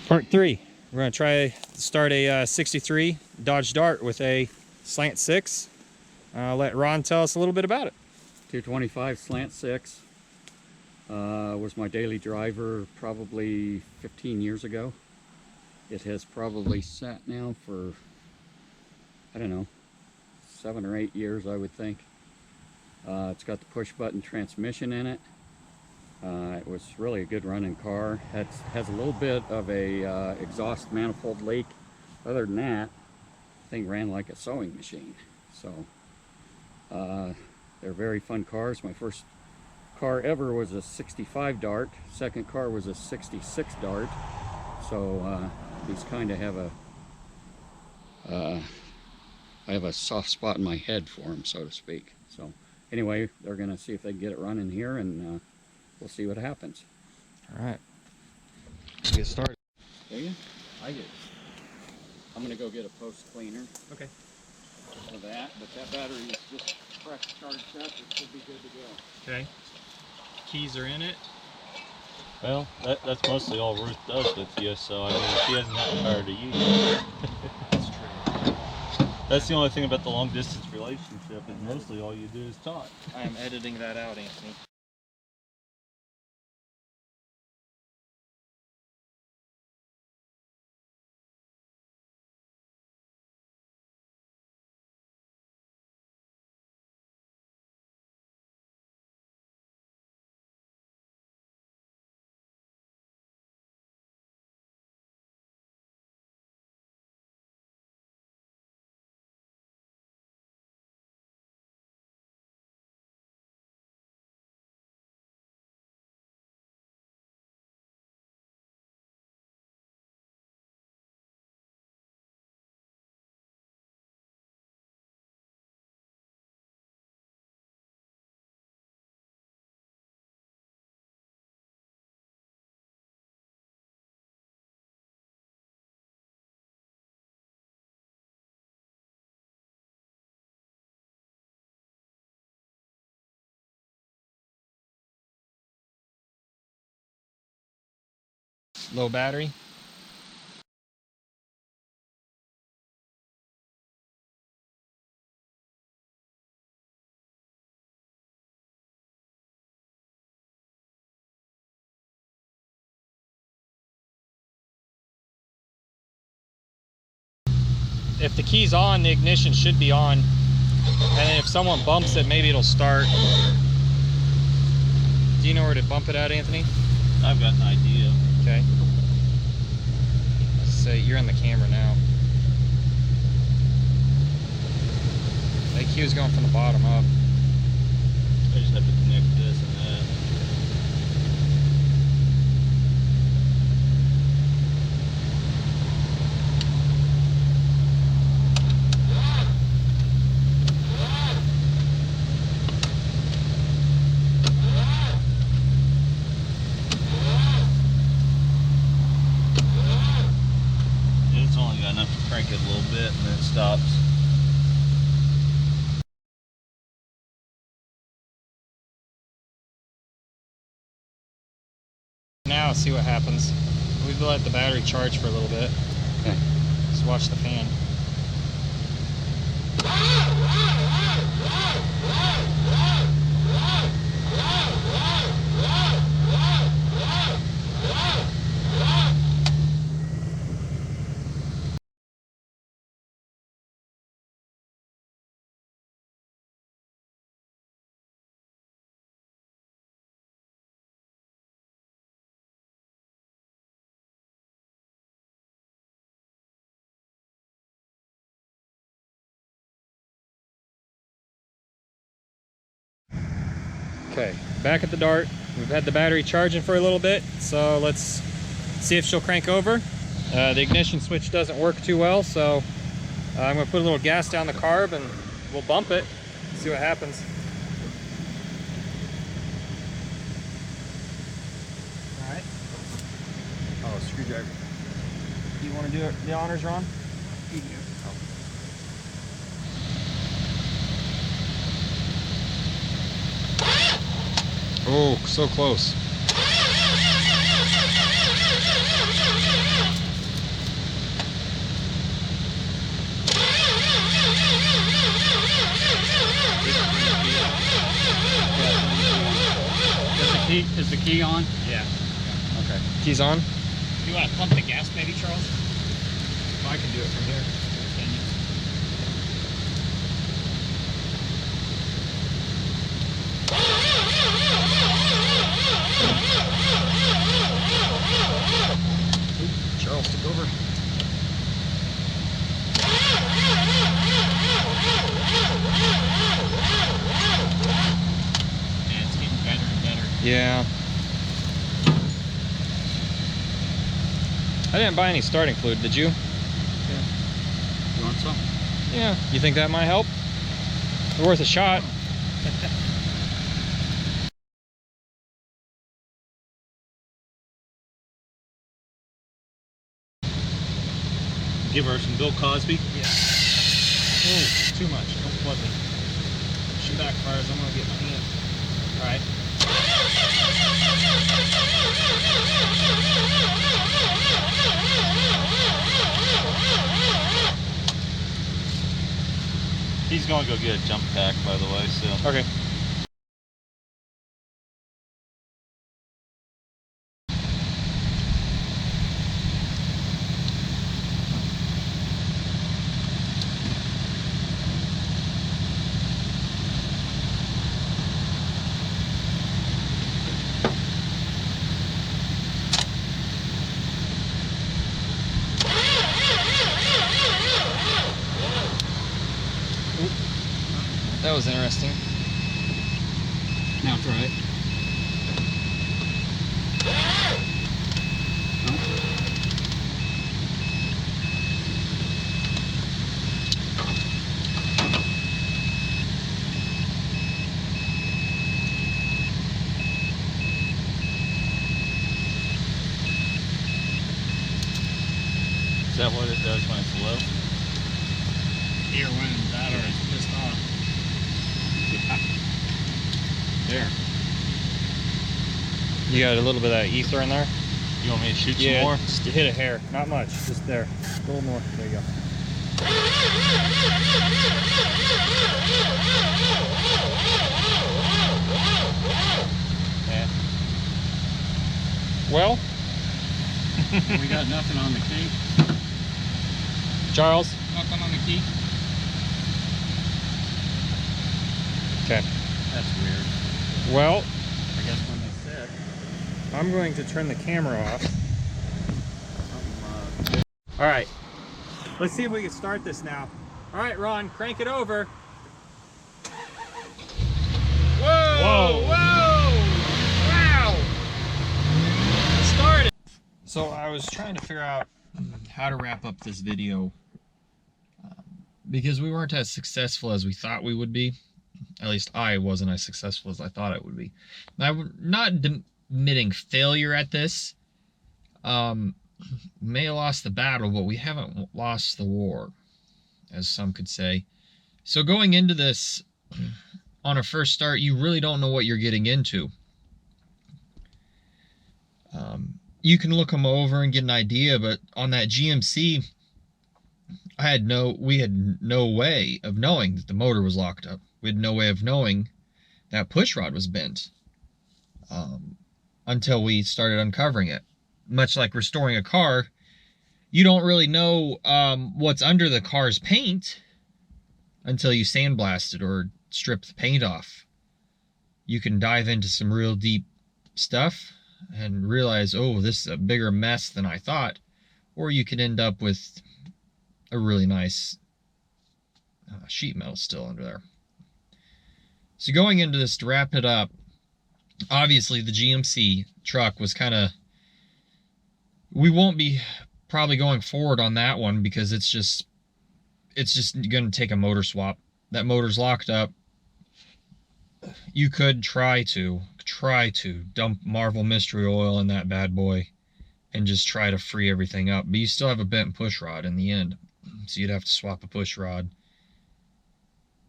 Part 3. We're going to try to start a 63 Dodge Dart with a slant 6. I'll let Ron tell us a little bit about it. 225 slant 6 was my daily driver probably 15 years ago. It has probably sat now for, I don't know, 7 or 8 years, I would think. It's got the push button transmission in it. It was really a good running car. Has a little bit of a exhaust manifold leak. Other than that, the thing ran like a sewing machine. So they're very fun cars. My first car ever was a 65 Dart. Second car was a 66 Dart. So these kind of have I have a soft spot in my head for them, so to speak. So anyway, they're gonna see if they can get it running here, and we'll see what happens. All right, let's get started. There you? I'm gonna go get a post cleaner. Okay. For that, but that battery is just fresh charged up. It should be good to go. Okay. Keys are in it. Well, that's mostly all Ruth does with you, so I mean, she hasn't gotten tired of you. That's true. That's the only thing about the long distance relationship, is mostly all you do is talk. I am editing that out, Anthony. Low battery. If the key's on, the ignition should be on, and if someone bumps it, maybe it'll start. Do you know where to bump it at, Anthony? I've got an idea. Okay. So you're in the camera now. The cue's going from the bottom up. I just have to connect this and that. It's only got enough to crank it a little bit and then it stops. Now see what happens. We've let the battery charge for a little bit. Okay. Just watch the fan. Okay, back at the Dart. We've had the battery charging for a little bit, so let's see if she'll crank over. The ignition switch doesn't work too well, so I'm going to put a little gas down the carb and we'll bump it, see what happens. All right. Oh, screwdriver. Do you want to do the honors, Ron? You do. Oh. Oh, so close. key on? Yeah. Okay. Keys on? You want to pump the gas maybe, Charles? I can do it from here. Can you? Charles took over. Yeah, it's getting better and better. Yeah. I didn't buy any starting fluid, did you? You want some? Yeah. You think that might help? Worth a shot. Give her some Bill Cosby. Yeah. Oh, too much. Don't plug me. She backfires. I'm gonna get my hand. All right. He's going to go get a jump pack, by the way, so. Okay. That was interesting. Now try it. Is that what it does when it's low? Here, when that or it's pissed off. There. You got a little bit of that ether in there? You want me to shoot some Yeah, more? just hit a hair. Not much, just there. A little more. There you go. Yeah. Well, We got nothing on the key. Charles. Nothing on the key. Okay. That's weird. Well, I guess when they said I'm going to turn the camera off. something, All right. Let's see if we can start this now. All right, Ron, crank it over. Whoa! Whoa. Whoa! Wow! It started. So I was trying to figure out how to wrap up this video because we weren't as successful as we thought we would be. At least I wasn't as successful as I thought I would be. I'm not admitting failure at this. May have lost the battle, but we haven't lost the war, as some could say. So going into this, on a first start, you really don't know what you're getting into. You can look them over and get an idea, but on that GMC, we had no way of knowing that the motor was locked up. We had no way of knowing that push rod was bent until we started uncovering it. Much like restoring a car, you don't really know what's under the car's paint until you sandblast it or strip the paint off. You can dive into some real deep stuff and realize, oh, this is a bigger mess than I thought. Or you could end up with a really nice sheet metal still under there. So going into this, to wrap it up, obviously the GMC truck was kind of, we won't be probably going forward on that one because it's just going to take a motor swap. That motor's locked up. You could try to dump Marvel Mystery Oil in that bad boy and just try to free everything up, but you still have a bent push rod in the end, so you'd have to swap a push rod.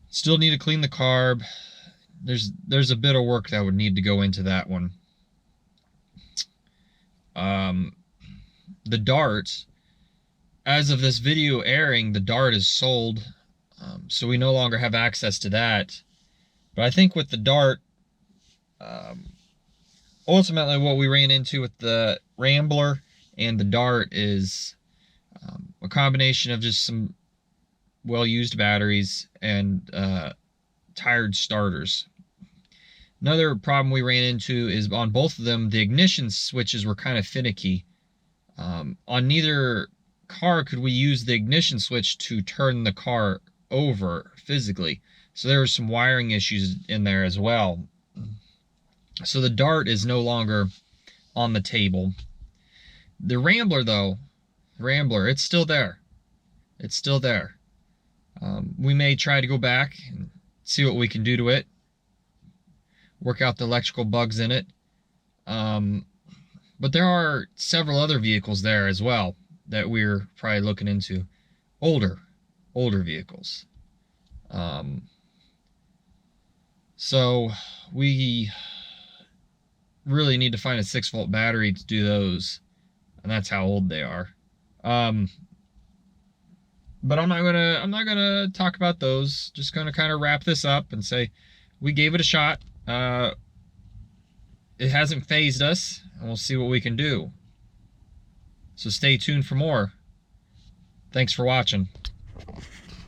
Still need to clean the carb. There's a bit of work that would need to go into that one. The Dart, as of this video airing, the Dart is sold, so we no longer have access to that. But I think with the Dart, ultimately what we ran into with the Rambler and the Dart is a combination of just some well-used batteries and tired starters. Another problem we ran into is on both of them, the ignition switches were kind of finicky. On neither car could we use the ignition switch to turn the car over physically. So there were some wiring issues in there as well. So the Dart is no longer on the table. The Rambler though, it's still there. It's still there. We may try to go back and see what we can do to it. Work out the electrical bugs in it. But there are several other vehicles there as well that we're probably looking into. Older vehicles. So we really need to find a 6-volt battery to do those, and that's how old they are. But I'm not gonna talk about those. Just gonna kind of wrap this up and say we gave it a shot. It hasn't phased us, and we'll see what we can do. So stay tuned for more. Thanks for watching.